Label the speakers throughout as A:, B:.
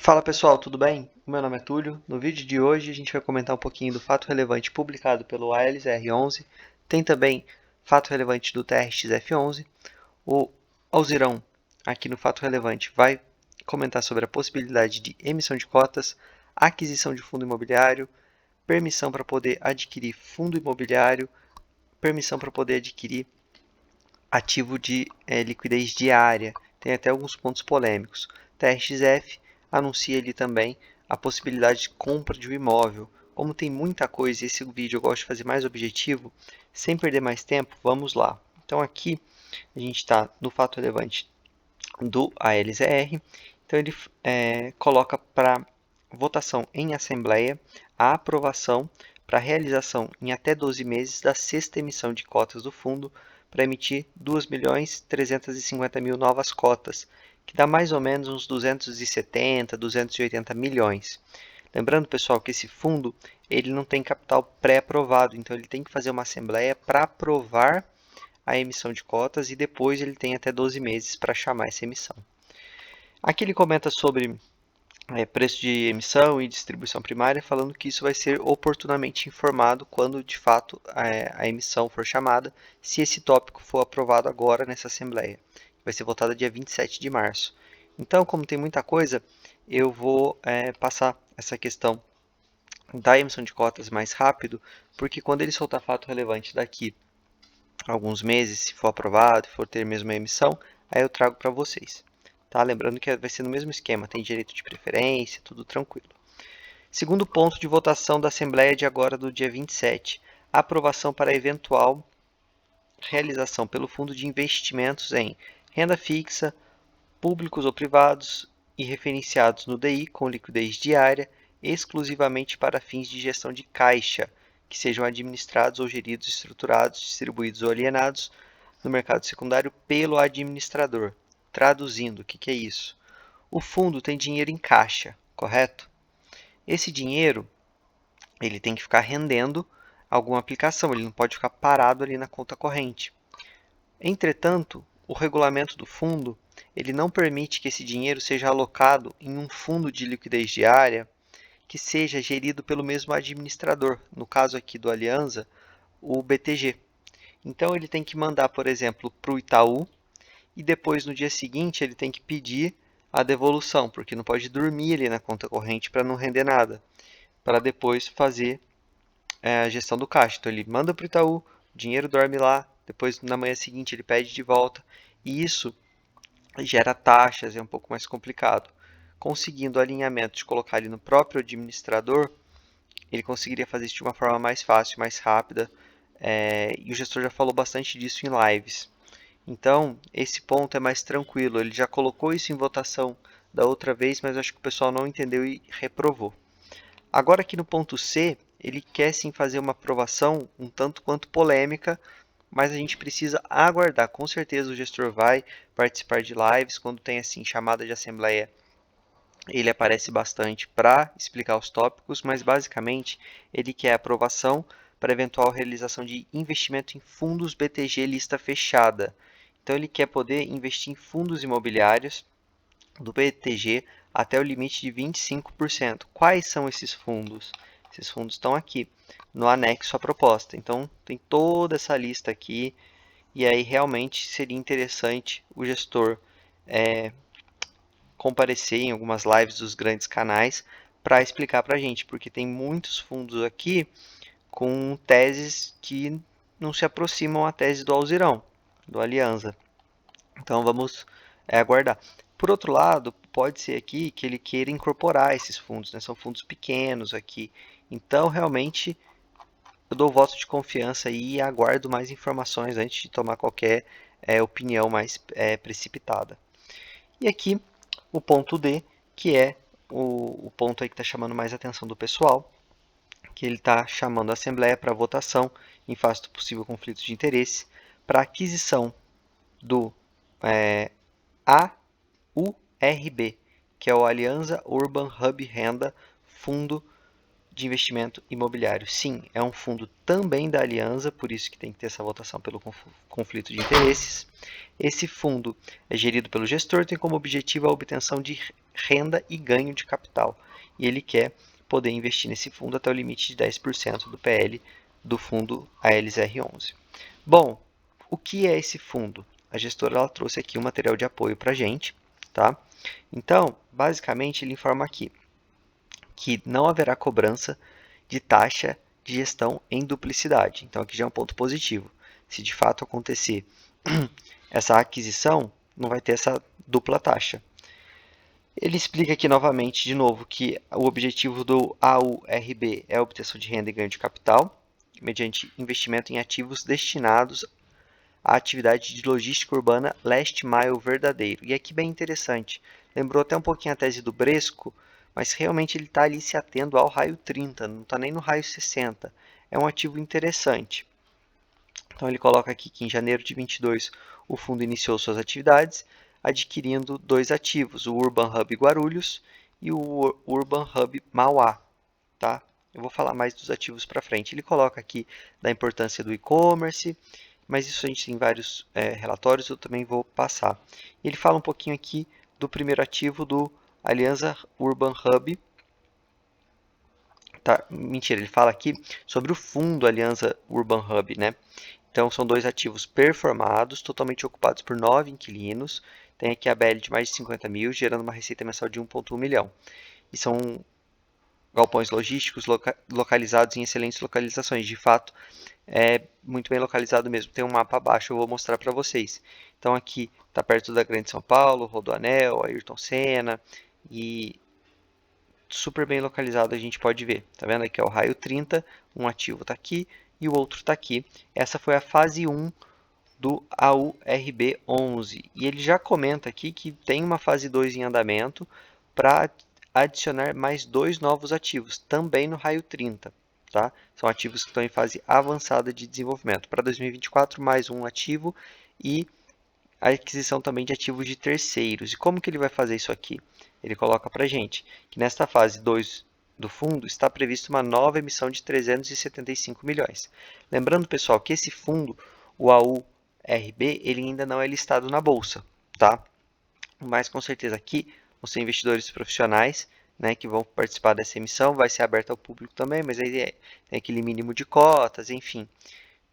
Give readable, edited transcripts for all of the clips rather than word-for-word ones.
A: Fala pessoal, tudo bem? O meu nome é Túlio. No vídeo de hoje a gente vai comentar um pouquinho do fato relevante publicado pelo ALSR11. Tem também fato relevante do TRXF11. O Alzirão, aqui no fato relevante, vai comentar sobre a possibilidade de emissão de cotas, aquisição de fundo imobiliário, permissão para poder adquirir fundo imobiliário, permissão para poder adquirir ativo de liquidez diária. Tem até alguns pontos polêmicos. TRXF anuncia ali também a possibilidade de compra de um imóvel. Como tem muita coisa e esse vídeo eu gosto de fazer mais objetivo, sem perder mais tempo, vamos lá. Então aqui a gente está no fato relevante do ALZR. Então ele coloca para votação em assembleia a aprovação para realização em até 12 meses da sexta emissão de cotas do fundo para emitir 2.350.000 novas cotas, que dá mais ou menos uns 270, 280 milhões. Lembrando, pessoal, que esse fundo ele não tem capital pré-aprovado, então ele tem que fazer uma assembleia para aprovar a emissão de cotas e depois ele tem até 12 meses para chamar essa emissão. Aqui ele comenta sobre preço de emissão e distribuição primária, falando que isso vai ser oportunamente informado quando de fato a emissão for chamada, se esse tópico for aprovado agora nessa Assembleia. Vai ser votada dia 27 de março. Então, como tem muita coisa, eu vou passar essa questão da emissão de cotas mais rápido, porque quando ele soltar fato relevante daqui a alguns meses, se for aprovado, for ter mesmo a emissão, aí eu trago para vocês. Tá? Lembrando que vai ser no mesmo esquema, tem direito de preferência, tudo tranquilo. Segundo ponto de votação da Assembleia de agora do dia 27, aprovação para eventual realização pelo Fundo de Investimentos em renda fixa, públicos ou privados e referenciados no DI com liquidez diária, exclusivamente para fins de gestão de caixa, que sejam administrados ou geridos, estruturados, distribuídos ou alienados no mercado secundário pelo administrador. Traduzindo, o que é isso? O fundo tem dinheiro em caixa, correto? Esse dinheiro ele tem que ficar rendendo alguma aplicação, ele não pode ficar parado ali na conta corrente. Entretanto, o regulamento do fundo ele não permite que esse dinheiro seja alocado em um fundo de liquidez diária que seja gerido pelo mesmo administrador, no caso aqui do Alianza, o BTG. Então ele tem que mandar, por exemplo, para o Itaú e depois no dia seguinte ele tem que pedir a devolução, porque não pode dormir ali na conta corrente para não render nada, para depois fazer a gestão do caixa. Então ele manda para o Itaú, o dinheiro dorme lá, depois na manhã seguinte ele pede de volta, e isso gera taxas, é um pouco mais complicado. Conseguindo o alinhamento de colocar ali no próprio administrador, ele conseguiria fazer isso de uma forma mais fácil, mais rápida, e o gestor já falou bastante disso em lives. Então, esse ponto é mais tranquilo. Ele já colocou isso em votação da outra vez, mas acho que o pessoal não entendeu e reprovou. Agora aqui no ponto C, ele quer sim fazer uma aprovação um tanto quanto polêmica, mas a gente precisa aguardar. Com certeza o gestor vai participar de lives, quando tem assim chamada de assembleia, ele aparece bastante para explicar os tópicos, mas basicamente ele quer aprovação para eventual realização de investimento em fundos BTG lista fechada. Então ele quer poder investir em fundos imobiliários do BTG até o limite de 25%. Quais são esses fundos? Esses fundos estão aqui no anexo à proposta. Então tem toda essa lista aqui e aí realmente seria interessante o gestor comparecer em algumas lives dos grandes canais para explicar para a gente, porque tem muitos fundos aqui com teses que não se aproximam à tese do Alzirão, do Alianza. Então vamos aguardar. Por outro lado, pode ser aqui que ele queira incorporar esses fundos, né? São fundos pequenos aqui. Então realmente eu dou voto de confiança e aguardo mais informações antes de tomar qualquer opinião mais precipitada. E aqui o ponto D, que é o ponto aí que está chamando mais a atenção do pessoal, que ele está chamando a Assembleia para votação, em face do possível conflito de interesse, para aquisição do AURB, que é o Alianza Urban Hub Renda Fundo de Investimento Imobiliário. Sim, é um fundo também da Alianza, por isso que tem que ter essa votação pelo conflito de interesses. Esse fundo é gerido pelo gestor, tem como objetivo a obtenção de renda e ganho de capital. E ele quer poder investir nesse fundo até o limite de 10% do PL do fundo ALSR11. Bom, o que é esse fundo? A gestora ela trouxe aqui um material de apoio para a gente, tá? Então, basicamente, ele informa aqui que não haverá cobrança de taxa de gestão em duplicidade. Então, aqui já é um ponto positivo. Se de fato acontecer essa aquisição, não vai ter essa dupla taxa. Ele explica aqui novamente, de novo, que o objetivo do AURB é a obtenção de renda e ganho de capital, mediante investimento em ativos destinados à atividade de logística urbana last mile verdadeiro. E aqui bem interessante, lembrou até um pouquinho a tese do Bresco, mas realmente ele está ali se atendo ao raio 30, não está nem no raio 60. É um ativo interessante. Então ele coloca aqui que em janeiro de 22 o fundo iniciou suas atividades, adquirindo dois ativos, o Urban Hub Guarulhos e o Urban Hub Mauá. Tá? Eu vou falar mais dos ativos para frente. Ele coloca aqui da importância do e-commerce, mas isso a gente tem vários relatórios, eu também vou passar. Ele fala um pouquinho aqui do primeiro ativo do Aliança Urban Hub. Tá, mentira, ele fala aqui sobre o fundo Aliança Urban Hub, né? Então, são dois ativos performados, totalmente ocupados por 9 inquilinos. Tem aqui a BL de mais de 50 mil, gerando uma receita mensal de 1,1 milhão. E são galpões logísticos localizados em excelentes localizações. De fato, é muito bem localizado mesmo. Tem um mapa abaixo, eu vou mostrar para vocês. Então, aqui está perto da Grande São Paulo, Rodoanel, Ayrton Senna. E super bem localizado, a gente pode ver. Tá vendo? Aqui é o raio 30, um ativo está aqui e o outro está aqui. Essa foi a fase 1 do AURB 11. E ele já comenta aqui que tem uma fase 2 em andamento para adicionar mais dois novos ativos, também no raio 30. Tá? São ativos que estão em fase avançada de desenvolvimento. Para 2024, mais um ativo e a aquisição também de ativos de terceiros. E como que ele vai fazer isso aqui? Ele coloca para a gente que nesta fase 2 do fundo está prevista uma nova emissão de 375 milhões. Lembrando, pessoal, que esse fundo, o AURB, ele ainda não é listado na bolsa, tá? Mas com certeza aqui vão ser investidores profissionais, né, que vão participar dessa emissão, vai ser aberta ao público também, mas aí tem aquele mínimo de cotas, enfim,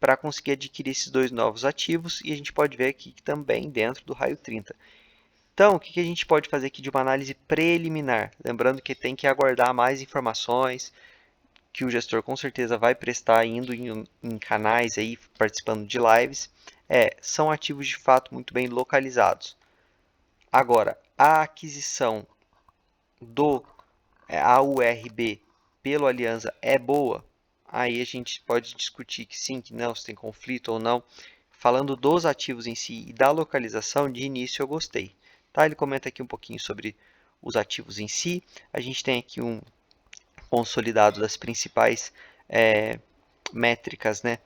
A: para conseguir adquirir esses dois novos ativos, e a gente pode ver aqui também dentro do raio 30. Então, o que a gente pode fazer aqui de uma análise preliminar? Lembrando que tem que aguardar mais informações, que o gestor com certeza vai prestar indo em canais aí, participando de lives. São ativos de fato muito bem localizados. Agora, a aquisição do AURB pelo Aliança é boa? Aí a gente pode discutir que sim, que não, se tem conflito ou não. Falando dos ativos em si e da localização, de início eu gostei. Tá? Ele comenta aqui um pouquinho sobre os ativos em si. A gente tem aqui um consolidado das principais métricas, né?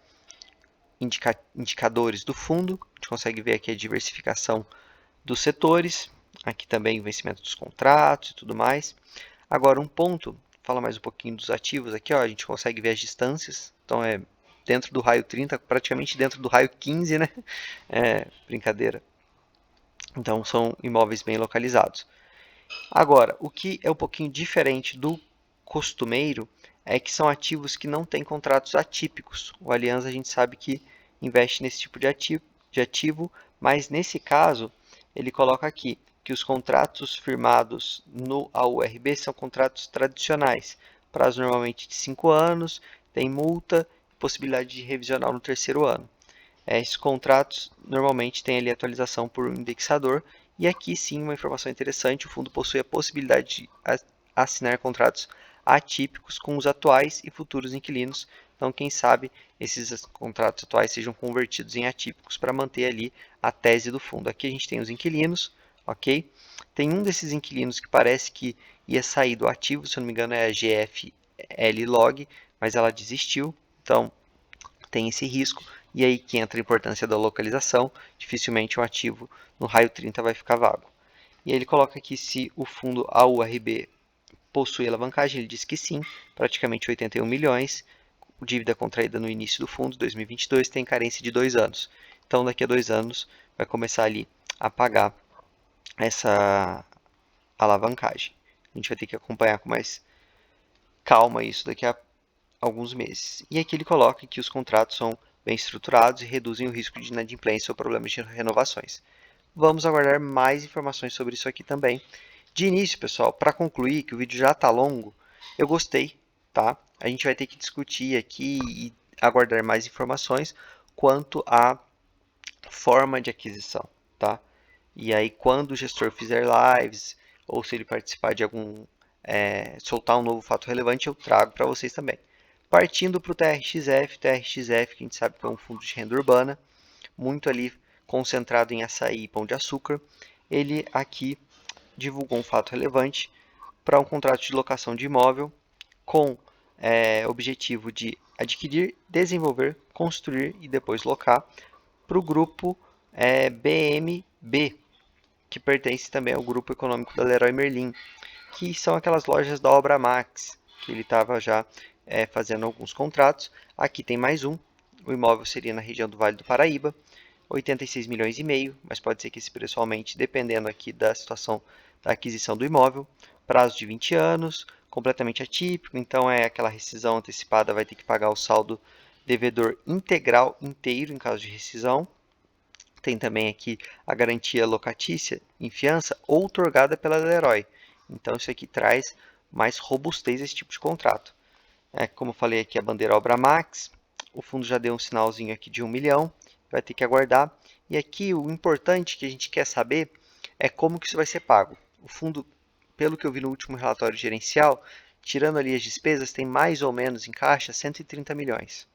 A: Indicadores do fundo. A gente consegue ver aqui a diversificação dos setores. Aqui também o vencimento dos contratos e tudo mais. Agora, um ponto, fala mais um pouquinho dos ativos aqui, ó, a gente consegue ver as distâncias. Então, é dentro do raio 30, praticamente dentro do raio 15, né? Brincadeira. Então, são imóveis bem localizados. Agora, o que é um pouquinho diferente do costumeiro é que são ativos que não têm contratos atípicos. O Aliança, a gente sabe que investe nesse tipo de ativo, mas nesse caso, ele coloca aqui que os contratos firmados no AURB são contratos tradicionais, prazo normalmente de 5 anos, tem multa, possibilidade de revisional no terceiro ano. Esses contratos normalmente têm ali atualização por um indexador, e aqui sim uma informação interessante, o fundo possui a possibilidade de assinar contratos atípicos com os atuais e futuros inquilinos, então quem sabe esses contratos atuais sejam convertidos em atípicos para manter ali a tese do fundo. Aqui a gente tem os inquilinos, ok? Tem um desses inquilinos que parece que ia sair do ativo, se eu não me engano é a GFL Log, mas ela desistiu, então tem esse risco, e aí que entra a importância da localização, dificilmente um ativo no raio 30 vai ficar vago. E aí ele coloca aqui se o fundo AURB possui alavancagem, ele diz que sim, praticamente 81 milhões, dívida contraída no início do fundo, 2022, tem carência de 2 anos. Então daqui a 2 anos vai começar ali a pagar alavancagem. A gente vai ter que acompanhar com mais calma isso daqui a alguns meses. E aqui ele coloca que os contratos são bem estruturados e reduzem o risco de inadimplência ou problemas de renovações. Vamos aguardar mais informações sobre isso aqui também. De início, pessoal, para concluir, que o vídeo já está longo, eu gostei, tá? A gente vai ter que discutir aqui e aguardar mais informações quanto à forma de aquisição, tá? E aí, quando o gestor fizer lives, ou se ele participar de algum, soltar um novo fato relevante, eu trago para vocês também. Partindo para o TRXF, TRXF, que a gente sabe que é um fundo de renda urbana, muito ali concentrado em açaí e pão de açúcar, ele aqui divulgou um fato relevante para um contrato de locação de imóvel com objetivo de adquirir, desenvolver, construir e depois locar para o grupo BMB, que pertence também ao grupo econômico da Leroy Merlin, que são aquelas lojas da Obra Max, que ele estava já fazendo alguns contratos. Aqui tem mais um, o imóvel seria na região do Vale do Paraíba, 86 milhões e meio, mas pode ser que esse preço aumente dependendo aqui da situação da aquisição do imóvel. Prazo de 20 anos, completamente atípico, então é aquela rescisão antecipada, vai ter que pagar o saldo devedor integral inteiro em caso de rescisão. Tem também aqui a garantia locatícia em fiança outorgada pela Leroy. Então isso aqui traz mais robustez a esse tipo de contrato. Como eu falei aqui, a bandeira Obra Max, o fundo já deu um sinalzinho aqui de 1 milhão, vai ter que aguardar. E aqui o importante que a gente quer saber é como que isso vai ser pago. O fundo, pelo que eu vi no último relatório gerencial, tirando ali as despesas, tem mais ou menos em caixa 130 milhões.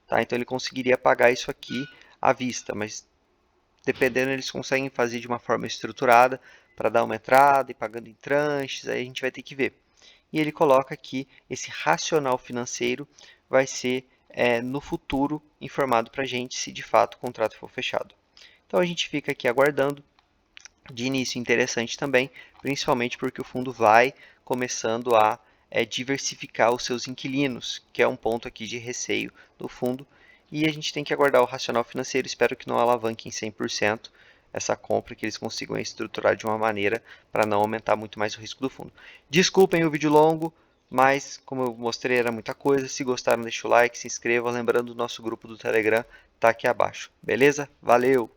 A: Tá? Então ele conseguiria pagar isso aqui à vista, mas dependendo eles conseguem fazer de uma forma estruturada para dar uma entrada e pagando em tranches, aí a gente vai ter que ver. E ele coloca que esse racional financeiro vai ser no futuro informado para a gente se de fato o contrato for fechado. Então a gente fica aqui aguardando. De início interessante também, principalmente porque o fundo vai começando a diversificar os seus inquilinos, que é um ponto aqui de receio do fundo. E a gente tem que aguardar o racional financeiro, espero que não alavanque em 100% essa compra, que eles consigam estruturar de uma maneira para não aumentar muito mais o risco do fundo. Desculpem o vídeo longo, mas como eu mostrei era muita coisa. Se gostaram, deixa o like, se inscreva. Lembrando, o nosso grupo do Telegram está aqui abaixo. Beleza? Valeu!